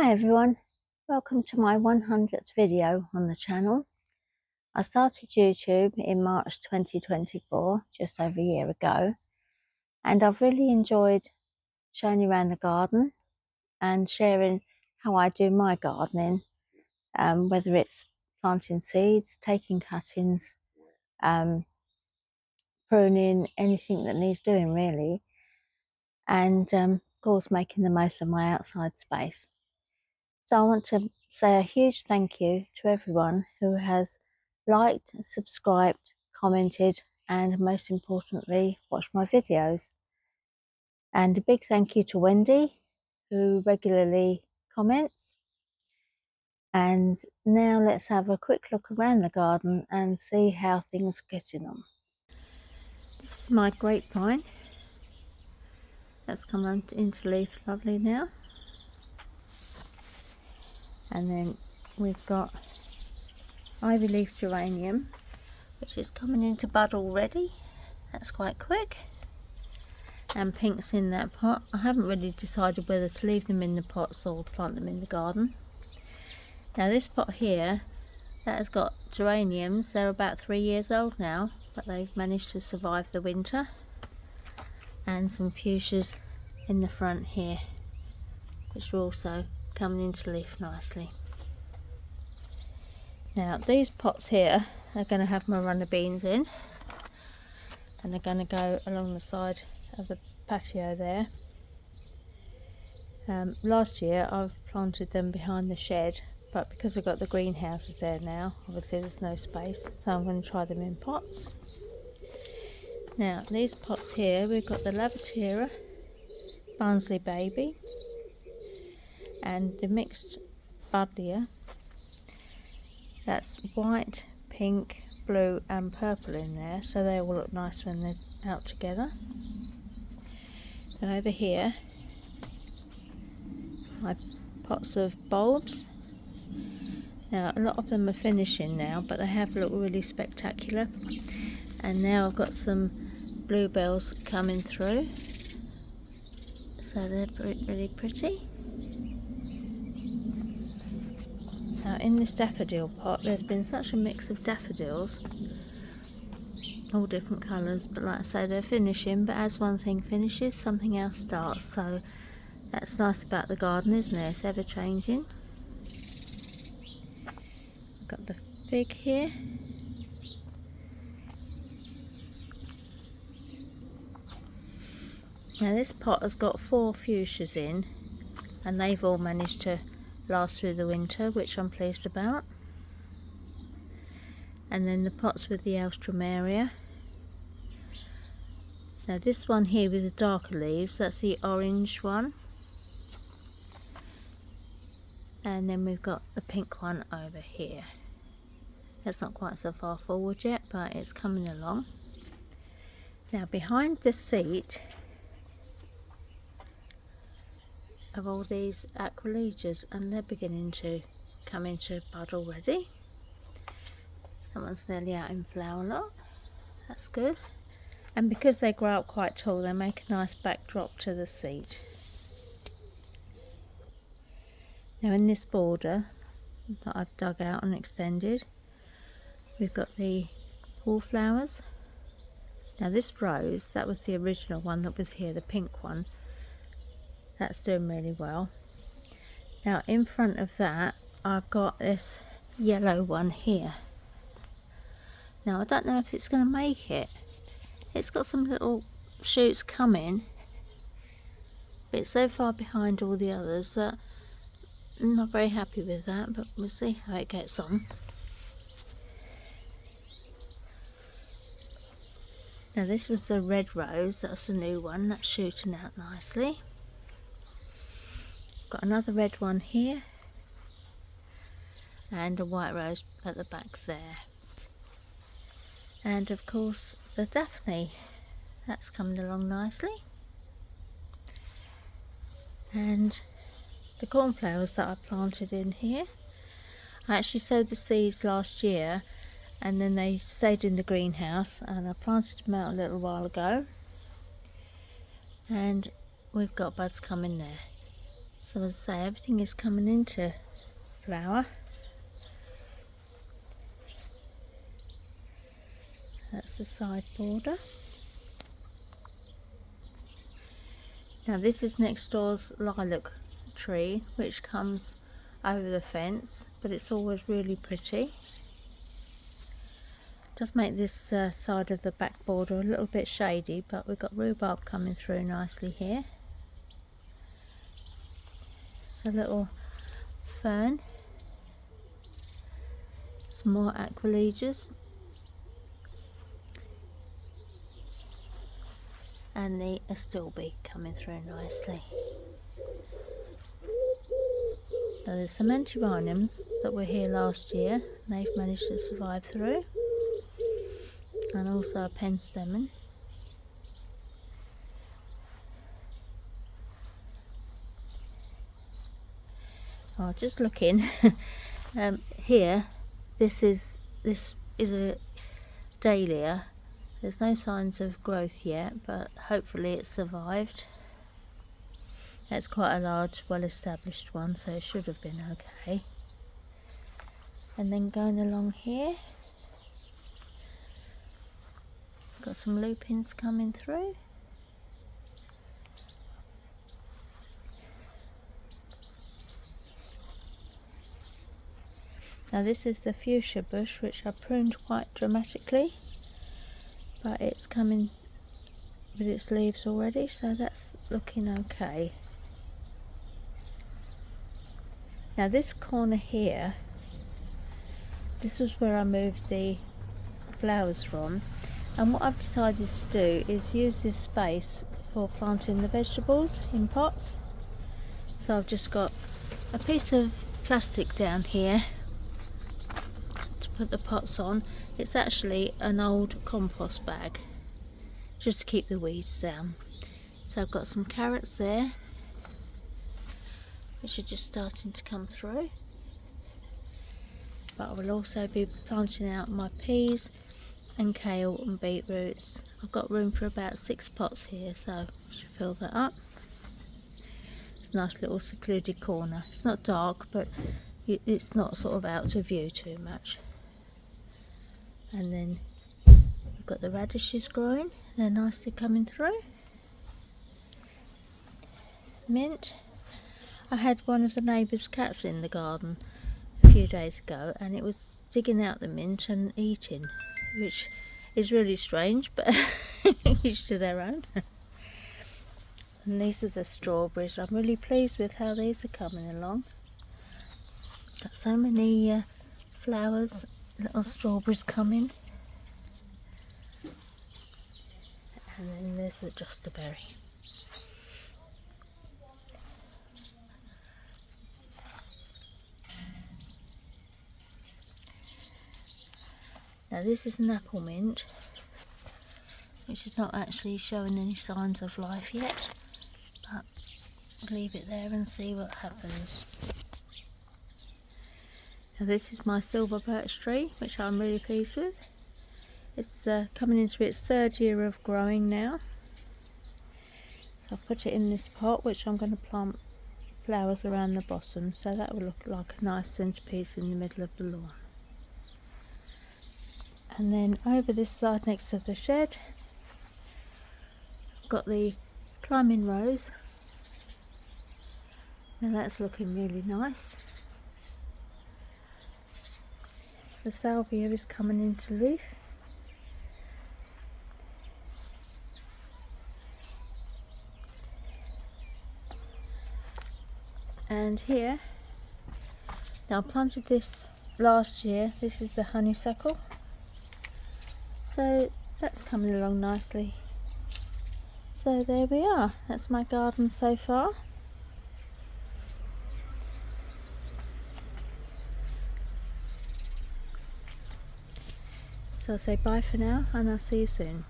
Hi everyone, welcome to my 100th video on the channel. I started YouTube in March 2024, just over a year ago, and I've really enjoyed showing you around the garden and sharing how I do my gardening, whether it's planting seeds, taking cuttings, pruning, anything that needs doing really, and of course making the most of my outside space. So I want to say a huge thank you to everyone who has liked, subscribed, commented, and most importantly, watched my videos. And a big thank you to Wendy, who regularly comments. And now let's have a quick look around the garden and see how things are getting on. This is my grapevine. That's come into leaf lovely now. And then we've got ivy leaf geranium, which is coming into bud already. That's quite quick. And pinks in that pot. I haven't really decided whether to leave them in the pots or plant them in the garden. Now this pot here, that has got geraniums. They're about 3 years old now, but they've managed to survive the winter. And some fuchsias in the front here, which are also coming into leaf nicely. Now these pots here are going to have my runner beans in, and they're going to go along the side of the patio there. Last year I've planted them behind the shed, but because I've got the greenhouses there now, obviously there's no space, so I'm going to try them in pots. Now these pots here, we've got the Lavateria, Barnsley Baby, and the mixed Buddleia. That's white, pink, blue and purple in there, so they all look nice when they're out together. And over here, my pots of bulbs. Now a lot of them are finishing now, but they have looked really spectacular. And now I've got some bluebells coming through, so they're really pretty. Now in this daffodil pot, there's been such a mix of daffodils, all different colours, but like I say, they're finishing, but as one thing finishes, something else starts, so that's nice about the garden, isn't it? It's ever changing. I've got the fig here. Now this pot has got 4 fuchsias in, and they've all managed to last through the winter, which I'm pleased about. And then the pots with the Alstroemeria. Now this one here with the darker leaves, that's the orange one. And then we've got the pink one over here. That's not quite so far forward yet, but it's coming along. Now behind the seat of all these Acrolegias, and they're beginning to come into bud already. That one's nearly out in flower lot. That's good. And because they grow up quite tall, they make a nice backdrop to the seat. Now in this border that I've dug out and extended, we've got the wallflowers. Now this rose, that was the original one that was here, the pink one. That's doing really well. Now in front of that, I've got this yellow one here. Now I don't know if it's going to make it. It's got some little shoots coming, but it's so far behind all the others that I'm not very happy with that, but we'll see how it gets on. Now this was the red rose, that's the new one, that's shooting out nicely. Got another red one here, and a white rose at the back there. And of course the Daphne, that's coming along nicely. And the cornflowers that I planted in here, I actually sowed the seeds last year, and then they stayed in the greenhouse, and I planted them out a little while ago, and we've got buds coming there. So as I say, everything is coming into flower. That's the side border. Now this is next door's lilac tree, which comes over the fence, but it's always really pretty. Does make this side of the back border a little bit shady, but we've got rhubarb coming through nicely here. It's a little fern, some more aquiledias, and the astilbe coming through nicely. Now there's some antirrhinums that were here last year, and they've managed to survive through, and also a penstemon. Oh, just looking here, this is a dahlia. There's no signs of growth yet, but hopefully it's survived. It's quite a large, well-established one, so it should have been okay. And then going along here, got some lupins coming through. Now this is the fuchsia bush, which I pruned quite dramatically, but it's coming with its leaves already, so that's looking okay. Now this corner here, this was where I moved the flowers from, and what I've decided to do is use this space for planting the vegetables in pots. So I've just got a piece of plastic down here to put the pots on. It's actually an old compost bag, just to keep the weeds down. So I've got some carrots there, which are just starting to come through, but I will also be planting out my peas and kale and beetroots. I've got room for about 6 pots here, so I should fill that up. It's a nice little secluded corner. It's not dark, but it's not sort of out to view too much. And then we've got the radishes growing, they're nicely coming through. Mint. I had one of the neighbour's cats in the garden a few days ago, and it was digging out the mint and eating, which is really strange, but each to their own. And these are the strawberries. I'm really pleased with how these are coming along. Got so many flowers, little strawberries coming. And then there's the jostaberry. Now this is an apple mint, which is not actually showing any signs of life yet, but I'll leave it there and see what happens. Now this is my silver birch tree, which I'm really pleased with. It's coming into its 3rd year of growing now. So I'll put it in this pot, which I'm going to plant flowers around the bottom, so that will look like a nice centrepiece in the middle of the lawn. And then over this side next to the shed, I've got the climbing rose. Now that's looking really nice. The salvia is coming into leaf. And here, now I planted this last year, this is the honeysuckle. So that's coming along nicely. So there we are, that's my garden so far. So I'll say bye for now, and I'll see you soon.